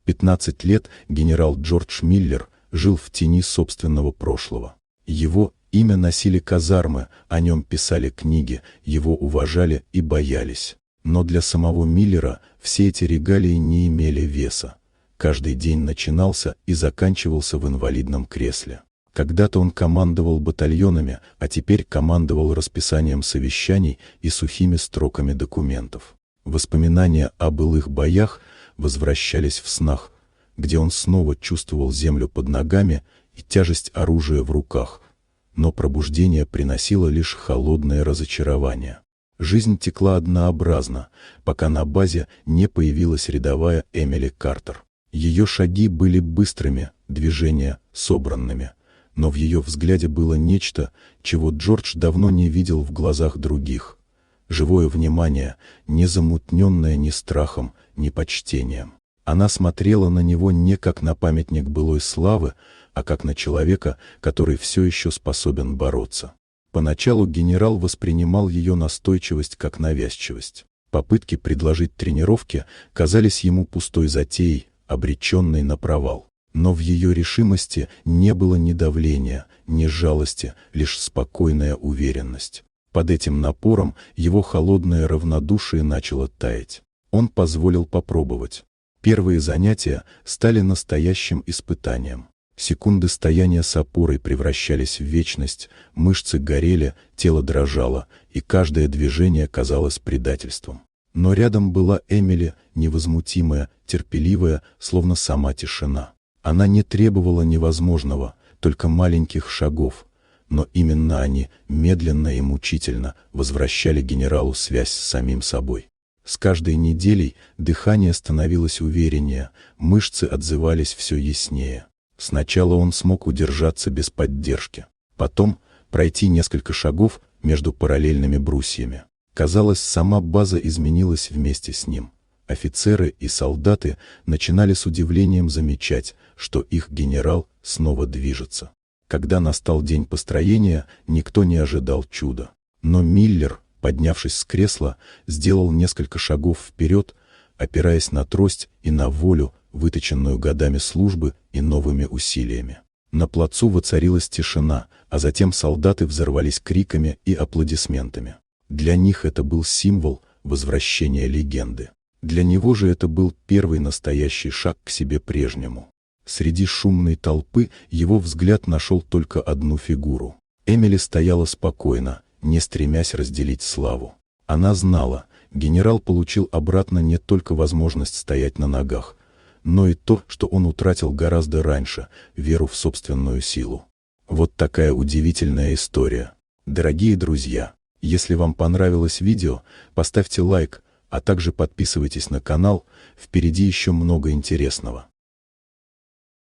15 лет генерал Джордж Миллер жил в тени собственного прошлого. Его имя носили казармы, о нем писали книги, его уважали и боялись. Но для самого Миллера все эти регалии не имели веса. Каждый день начинался и заканчивался в инвалидном кресле. Когда-то он командовал батальонами, а теперь командовал расписанием совещаний и сухими строками документов. Воспоминания о былых боях возвращались в снах, где он снова чувствовал землю под ногами и тяжесть оружия в руках. Но пробуждение приносило лишь холодное разочарование. Жизнь текла однообразно, пока на базе не появилась рядовая Эмили Картер. Ее шаги были быстрыми, движения собранными, но в ее взгляде было нечто, чего Джордж давно не видел в глазах других. Живое внимание, не замутненное ни страхом, ни почтением. Она смотрела на него не как на памятник былой славы, а как на человека, который все еще способен бороться. Поначалу генерал воспринимал ее настойчивость как навязчивость. Попытки предложить тренировки казались ему пустой затеей, обреченной на провал. Но в ее решимости не было ни давления, ни жалости, лишь спокойная уверенность. Под этим напором его холодное равнодушие начало таять. Он позволил попробовать. Первые занятия стали настоящим испытанием. Секунды стояния с опорой превращались в вечность, мышцы горели, тело дрожало, и каждое движение казалось предательством. Но рядом была Эмили, невозмутимая, терпеливая, словно сама тишина. Она не требовала невозможного, только маленьких шагов, но именно они, медленно и мучительно, возвращали генералу связь с самим собой. С каждой неделей дыхание становилось увереннее, мышцы отзывались все яснее. Сначала он смог удержаться без поддержки, потом пройти несколько шагов между параллельными брусьями. Казалось, сама база изменилась вместе с ним. Офицеры и солдаты начинали с удивлением замечать, что их генерал снова движется. Когда настал день построения, никто не ожидал чуда. Но Миллер, поднявшись с кресла, сделал несколько шагов вперед, опираясь на трость и на волю, выточенную годами службы и новыми усилиями. На плацу воцарилась тишина, а затем солдаты взорвались криками и аплодисментами. Для них это был символ возвращения легенды. Для него же это был первый настоящий шаг к себе прежнему. Среди шумной толпы его взгляд нашел только одну фигуру. Эмили стояла спокойно, не стремясь разделить славу. Она знала, генерал получил обратно не только возможность стоять на ногах, но и то, что он утратил гораздо раньше, веру в собственную силу. Вот такая удивительная история. Дорогие друзья, если вам понравилось видео, поставьте лайк, а также подписывайтесь на канал, впереди еще много интересного.